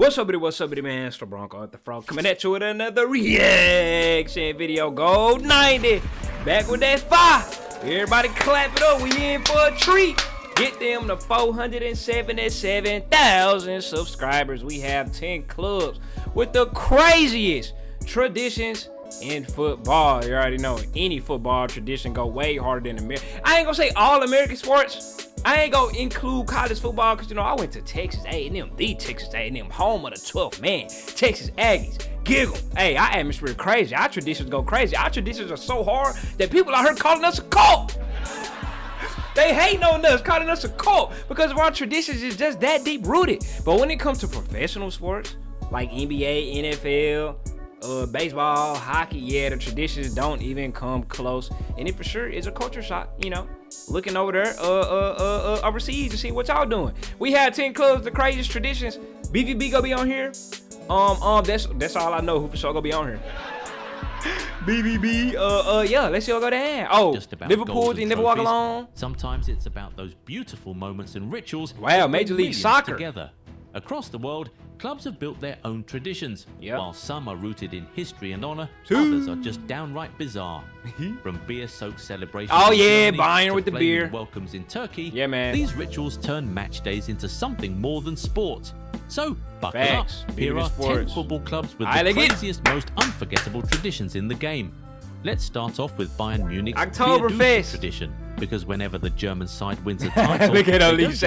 What's up, buddy, man? It's the Bronco at the Frog coming at you with another reaction video. Gold 90. Back with that fire. Everybody clap it up. We in for a treat. Get them to 477,000 subscribers. We have 10 clubs with the craziest traditions in football. You already know any football tradition go way harder than American. I ain't gonna say all American sports. I ain't gonna include college football because, you know, I went to Texas A&M, the Texas A&M, home of the 12th man. Texas Aggies, giggle. Hey, our atmosphere crazy. Our traditions go crazy. Our traditions are so hard that people out here calling us a cult. They hating on us, calling us a cult because of our traditions is just that deep rooted. But when it comes to professional sports like NBA, NFL, baseball, hockey, yeah, the traditions don't even come close. And it for sure is a culture shock, you know, looking over there overseas to see what y'all doing. We had 10 clubs, the craziest traditions. BVB gonna be on here. That's all I know who for sure gonna be on here. BVB, yeah, let's see what go down. Oh, Liverpool, they never walk alone. Sometimes it's about those beautiful moments and rituals. Wow, Major League Soccer. Together. Across the world, clubs have built their own traditions. Yep. While some are rooted in history and honor, others are just downright bizarre. From beer-soaked celebrations. Oh yeah, Bayern with the beer. Welcomes in Turkey. Yeah, man. These rituals turn match days into something more than sport. So, buckle up. Here are 10 football clubs with the craziest, most unforgettable traditions in the game. Let's start off with Bayern Munich's Oktoberfest tradition. Because whenever the German side wins a title, look at Elise.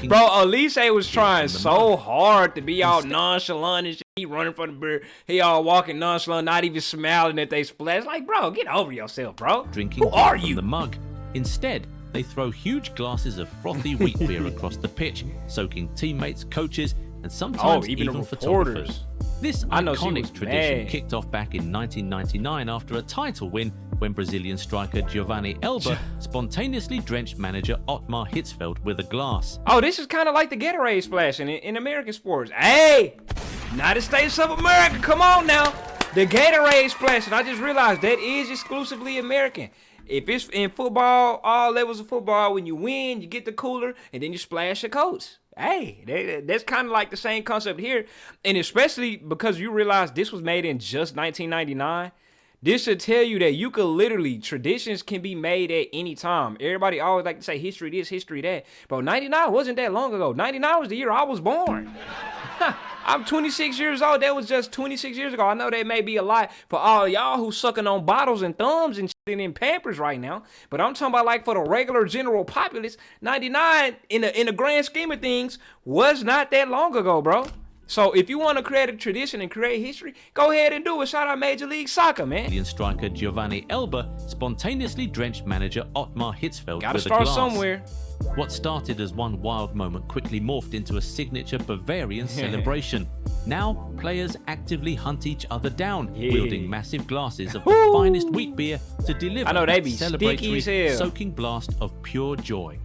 Bro, Elise was trying so hard to be all nonchalant and shit. He running from the beer. He all walking nonchalant, not even smiling at they splash. Like, bro, get over yourself, bro. Who are you? From the mug. Instead, they throw huge glasses of frothy wheat beer across the pitch, soaking teammates, coaches, and sometimes even photographers. This iconic tradition kicked off back in 1999 after a title win when Brazilian striker Giovanni Elber spontaneously drenched manager Otmar Hitzfeld with a glass. Oh, this is kind of like the Gatorade splashing in American sports. Hey, United States of America, come on now. The Gatorade splashing, I just realized that is exclusively American. If it's in football, all levels of football, when you win, you get the cooler, and then you splash your coats. Hey, that's kind of like the same concept here. And especially because you realize this was made in just 1999. This should tell you that you could literally, traditions can be made at any time. Everybody always like to say history this, history that. Bro, 99 wasn't that long ago. 99 was the year I was born. I'm 26 years old. That was just 26 years ago. I know that may be a lot for all y'all who sucking on bottles and thumbs and shit in Pampers right now. But I'm talking about like for the regular general populace, 99 in the grand scheme of things was not that long ago, bro. So if you want to create a tradition and create history, go ahead and do it. Shout out Major League Soccer, man. Brazilian striker Giovanni Elber spontaneously drenched manager Otmar Hitzfeld with a glass. Gotta start somewhere. What started as one wild moment quickly morphed into a signature Bavarian celebration. Now, players actively hunt each other down, wielding massive glasses of the finest wheat beer to deliver a celebratory, soaking blast of pure joy.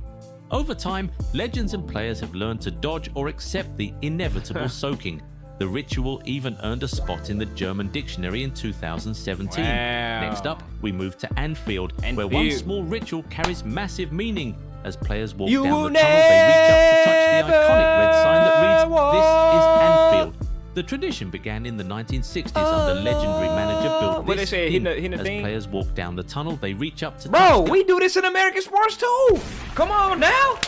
Over time, legends and players have learned to dodge or accept the inevitable soaking. The ritual even earned a spot in the German dictionary in 2017. Wow. Next up, we move to Anfield, where one small ritual carries massive meaning. As players walk down the tunnel, they reach up to touch the iconic red sign that reads, "This is Anfield." The tradition began in the 1960s under legendary manager Bill This. As players walk down the tunnel, they reach up to touch. Bro, we do this in American sports too. Come on now.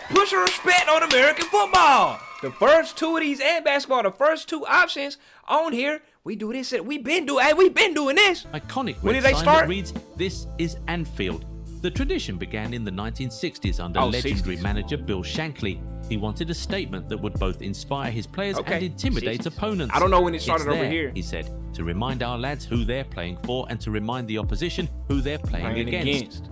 Put your respect on American football. The first two of these and basketball, the first two options on here, we do this. We've been doing this. Iconic red sign that reads, "This is Anfield." The tradition began in the 1960s under legendary manager Bill Shankly. He wanted a statement that would both inspire his players and intimidate opponents. I don't know when it started over here. He said, to remind our lads who they're playing for and to remind the opposition who they're playing against.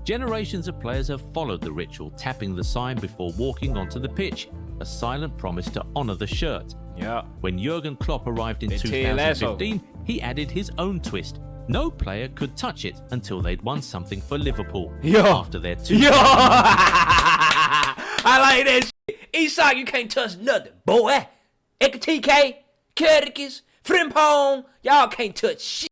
Generations of players have followed the ritual, tapping the sign before walking onto the pitch, a silent promise to honor the shirt. Yeah. When Jurgen Klopp arrived in 2015, he added his own twist. No player could touch it until they'd won something for Liverpool. After their I like that shit. Isak, you can't touch nothing, boy. Ekatike, Kurtikis, Frimpong, y'all can't touch shit.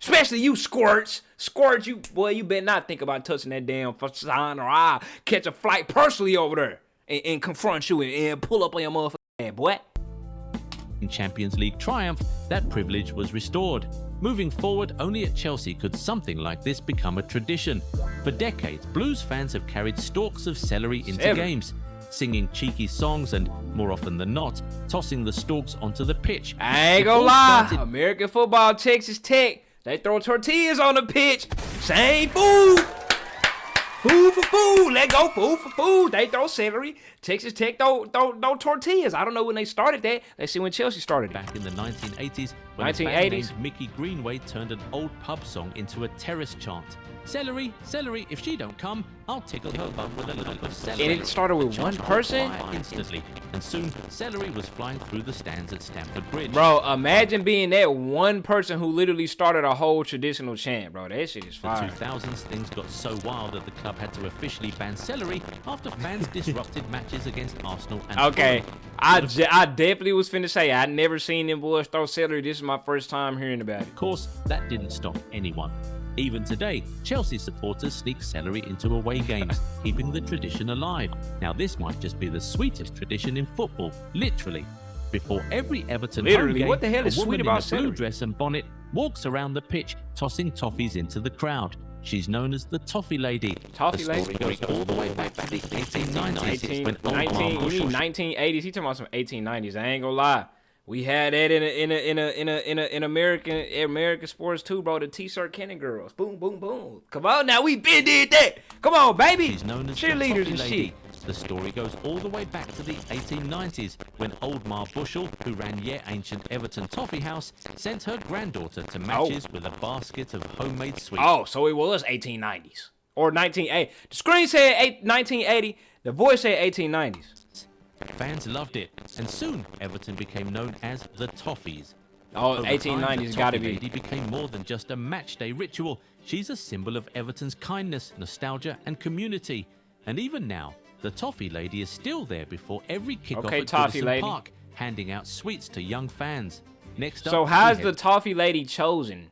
Especially you squirts. Squirts, you better not think about touching that damn facade or I'll catch a flight personally over there and confront you and pull up on your motherfucker. Yeah, boy. In Champions League triumph, that privilege was restored. Moving forward, only at Chelsea could something like this become a tradition. For decades, Blues fans have carried stalks of celery into games, singing cheeky songs and, more often than not, tossing the stalks onto the pitch. I ain't gonna lie, American football, Texas Tech, they throw tortillas on the pitch. Same food. Food for food. Let go. Food for food. They throw celery. Texas Tech throw tortillas. I don't know when they started that. Let's see when Chelsea started. Back in the 1980s, when a band named Mickey Greenway turned an old pub song into a terrace chant. Celery, celery, if she don't come, I'll tickle her bum with a lump of celery. And it started with one person? Instantly. And soon, celery was flying through the stands at Stamford Bridge. Bro, imagine being that one person who literally started a whole traditional chant, bro. That shit is fire. In the 2000s, things got so wild that the club had to officially ban celery after fans disrupted matches against Arsenal and Okay, I definitely was finna say, I never seen them boys throw celery. This is my first time hearing about it. Of course, that didn't stop anyone. Even today, Chelsea supporters sneak celery into away games, keeping the tradition alive. Now this might just be the sweetest tradition in football, literally. Before every Everton home game, what the hell is a woman sweet about in a celery? blue dress and bonnet walks around the pitch, tossing toffees into the crowd. She's known as the Toffee Lady. Toffee the story Lady? goes all the way back to the 1890s when You mean 1980s? He talking about some 1890s. I ain't gonna lie. We had that in American sports too, bro. The T-shirt cannon girls, boom, boom, boom. Come on, now we been did that. Come on, baby. She's known as cheerleaders the and Toffee Lady. shit. The story goes all the way back to the 1890s when old Ma Bushell, who ran yet ancient Everton Toffee House, sent her granddaughter to matches with a basket of homemade sweets. Oh, so it was 1890s or 1980. The screen said 1980. The voice said 1890s. Fans loved it, and soon Everton became known as the Toffees. Oh, Over 1890s time, the gotta Toffee be. Lady became more than just a matchday ritual. She's a symbol of Everton's kindness, nostalgia, and community. And even now, the Toffee Lady is still there before every kickoff Okay, at Toffee Goodison Lady. Park, handing out sweets to young fans. Next up, So how's we the head- Toffee Lady chosen?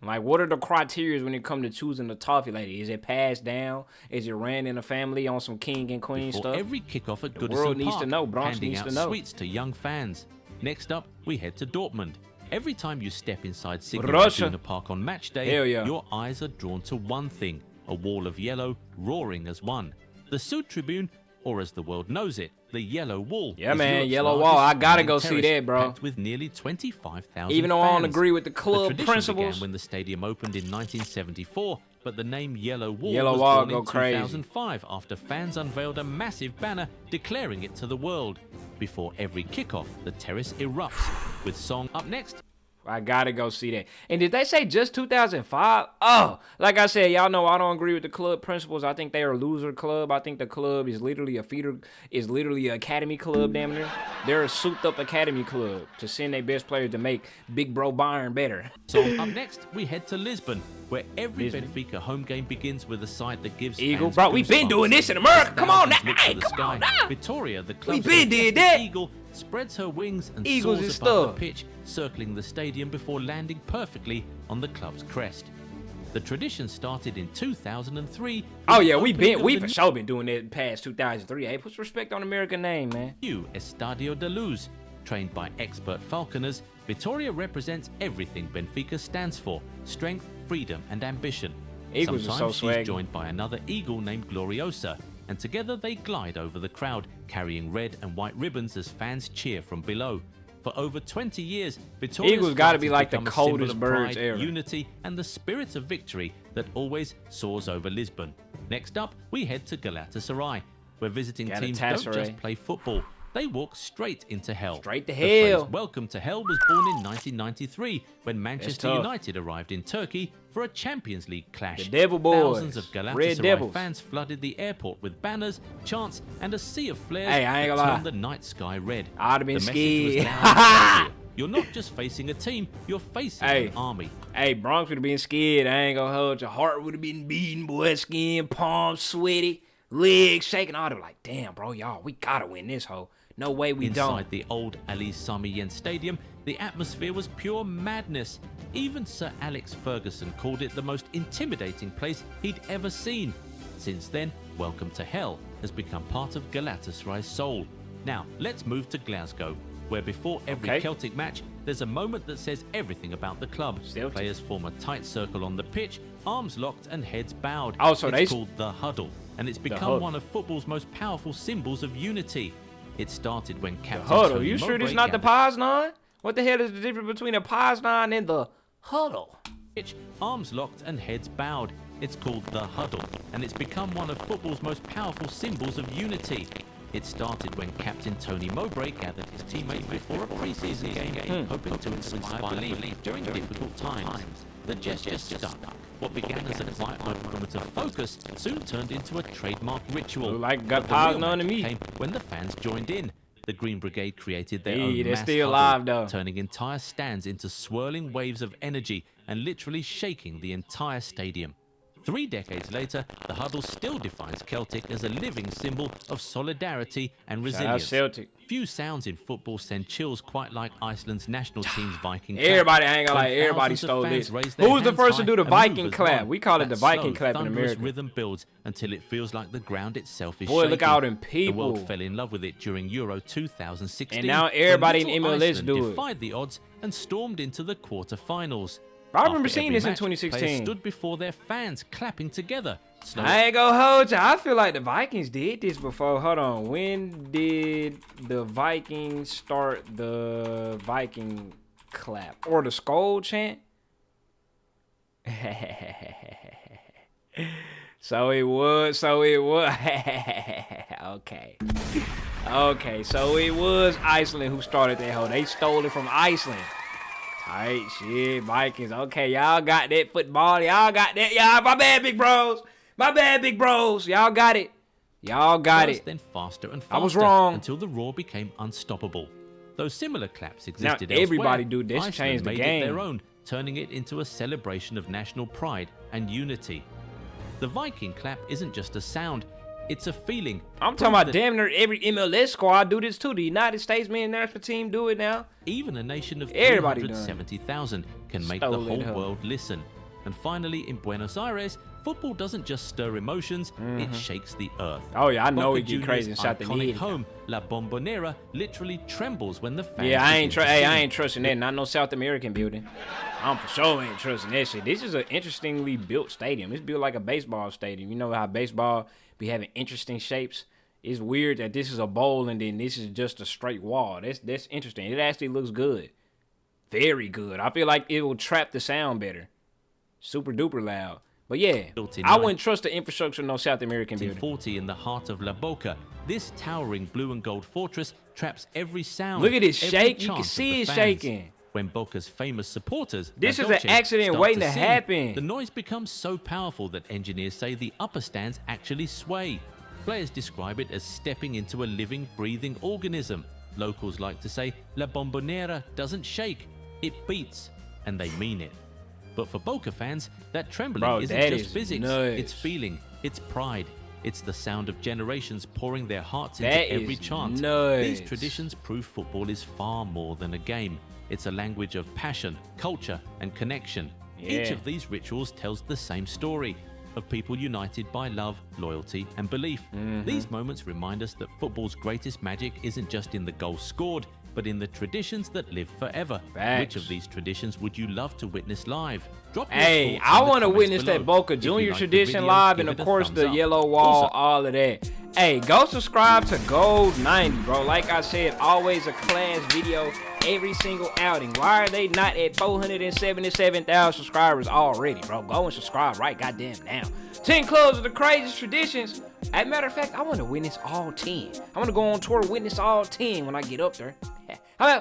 Like, what are the criteria when it comes to choosing the Toffee Lady? Is it passed down? Is it ran in a family on some king and queen before stuff? every kickoff at Goodison world needs Park, to know. Bronx handing needs out to know. sweets to young fans. Next up, we head to Dortmund. Every time you step inside Signal Russia. Iduna Park on match day, Hell yeah. your eyes are drawn to one thing: a wall of yellow roaring as one. The Sud Tribune, or as the world knows it, the Yellow Wall. Yeah, is man, Europe's Yellow Wall. largest I gotta standing go see terrace, that, bro. packed with nearly 25,000 Even though I don't fans. agree with the club tradition principles. began when the stadium opened in 1974, but the name Yellow Wall Yellow was Wall born go in crazy. 2005 after fans unveiled a massive banner declaring it to the world. Before every kickoff, the terrace erupts with song. Up next, I gotta go see that. And did they say just 2005? Oh, like I said, y'all know I don't agree with the club principles. I think they are a loser club. I think the club is literally a feeder, is literally an academy club, damn near. They're a souped up academy club to send their best players to make big bro Bayern better. So up next, we head to Lisbon, where every Benfica home game begins with a sight that gives Eagle, fans bro, we been goosebumps. doing this in America. Come on now, Thousands look to hey, the come sky. on now. Victoria, the club's been did majestic that. eagle, spreads her wings and Eagles soars is above stuff. the pitch, circling the stadium before landing perfectly on the club's crest. The tradition started in 2003. Oh yeah, with the we've opening of for the sure been doing that past 2003. Hey, put some respect on American name, man. new Estadio de Luz. Trained by expert falconers, Victoria represents everything Benfica stands for: strength, freedom, and ambition. Eagles are so Sometimes she's swaggy. joined by another eagle named Gloriosa, and together they glide over the crowd, carrying red and white ribbons as fans cheer from below. For over 20 years, Victoria's Eagles gotta flight be has like the become a symbol coldest of birds pride, ever. unity, and the spirit of victory that always soars over Lisbon. Next up, we head to Galatasaray, where visiting teams don't Galatasaray. just play football. They walk straight into hell. Straight to The phrase hell. "Welcome to Hell" was born in 1993 when Manchester tough. United arrived in Turkey for a Champions League clash. The Devil Boys. Thousands of Red Galatasaray Devils. fans flooded the airport with banners, chants, and a sea of flares Hey, I ain't that gonna lie. turned the night sky red. I'd have been The message was scared. loud and clear. You're not just facing a team, you're facing Hey. an army. Hey, Bronx would have been scared. I ain't gonna hold your heart would have been beating, boy. Skin, palms sweaty, legs shaking. I'd have been like, damn, bro, y'all, we gotta win this hoe. No way we Inside don't. the old Ali Sami Yen Stadium, the atmosphere was pure madness. Even Sir Alex Ferguson called it the most intimidating place he'd ever seen. Since then, Welcome to Hell has become part of Galatasaray's soul. Now, let's move to Glasgow, where before every Celtic match, there's a moment that says everything about the club. Celtic. Players form a tight circle on the pitch, arms locked and heads bowed. Oh, so it's called the huddle, and it's become huddle. one of football's most powerful symbols of unity. It started when Captain Huddle. Tony You sure this Mowbray not the gathered Poznan? What the hell is the difference between a Poznan and the huddle? pitch, arms locked and heads bowed. It's called the huddle, and it's become one of football's most powerful symbols of unity. It started when Captain Tony Mowbray gathered his teammates before a pre-season game, hoping to inspire belief during difficult times. The gesture stuck. What began as a quiet moment of focus soon turned into a trademark ritual. Like got But the real Poznan to magic me. came when the fans joined in. The Green Brigade created their Hey, own they're mass still huddle, alive, though. turning entire stands into swirling waves of energy and literally shaking the entire stadium. 3 decades later, the huddle still defines Celtic as a living symbol of solidarity and Shout out resilience. Celtic. Few sounds in football send chills quite like Iceland's national team's Viking clap. Everybody, I ain't gonna lie, When everybody thousands of stole fans this. raise their Who was the hands first to high do the and Viking move as clap? one. We call it the That Viking slow, clap in thunderous America. rhythm builds until it feels like the ground itself is Boy, shaking. look out them The world people. fell in love with it during Euro 2016. And now when everybody in little MLS Iceland do it. defied the odds and stormed into the quarterfinals. I remember After seeing every this in match, 2016. Players stood before their fans, clapping together. Slow I ain't gonna hold you. I feel like the Vikings did this before. Hold on. When did the Vikings start the Viking clap or the Skull chant? So it was. Okay. Okay, so it was Iceland who started that hoe. They stole it from Iceland. Tight shit, Vikings. Okay, y'all got that football. Y'all got that. Y'all, my bad, big bros. My bad, big bros. Y'all got it. Y'all got First, it. then faster and faster I was wrong. until the roar became unstoppable. Though similar claps Now existed everybody elsewhere, do this. Iceland Change the made game. it their own, turning it into a celebration of national pride and unity. The Viking clap isn't just a sound, it's a feeling. I'm talking about damn near every MLS squad do this too. The United States men's national team do it now. Even a nation of Everybody done it. 370,000 can make Stole the it, whole huh? world listen. And finally, in Buenos Aires, football doesn't just stir emotions, it shakes the earth. Oh yeah, I know Boca we get Juniors' crazy and shot the iconic knee. home, La Bombonera, literally trembles when the fans Yeah, I ain't begin to I sing. ain't trusting that. Not no South American building. I'm for sure ain't trusting that shit. This is an interestingly built stadium. It's built like a baseball stadium. You know how baseball be having interesting shapes? It's weird that this is a bowl and then this is just a straight wall. That's interesting. It actually looks good. Very good. I feel like it will trap the sound better. Super duper loud. But yeah, Built in I wouldn't trust the infrastructure of no South American building. 1940 in the heart of La Boca, this towering blue and gold fortress traps every sound. Look at it every shake. You chant can of see the it fans. shaking. When Boca's famous supporters, This La is an Dolce, accident start waiting to sing, happen. The noise becomes so powerful that engineers say the upper stands actually sway. Players describe it as stepping into a living, breathing organism. Locals like to say, La Bombonera doesn't shake, it beats, and they mean it. But for Boca fans, that trembling Bro, isn't that just is physics, nuts. it's feeling, it's pride. It's the sound of generations pouring their hearts That into every is chant. nuts. These traditions prove football is far more than a game. It's a language of passion, culture, and connection. Each Yeah. of these rituals tells the same story of people united by love, loyalty, and belief. These moments remind us that football's greatest magic isn't just in the goals scored, but in the traditions that live forever. Facts. Which of these traditions would you love to witness live? Drop your Hey, thoughts I in the want to comments witness below. that Boca If you Juniors liked the tradition video, live, give and it of a course thumbs the up. yellow wall, Also, all of that. Hey, go subscribe to Gold 90, bro. Like I said, always a class video every single outing. Why are they not at 477,000 subscribers already, bro? Go and subscribe right goddamn now. 10 clubs of the craziest traditions. As a matter of fact, I want to witness all 10. I want to go on tour, witness all 10 when I get up there. How about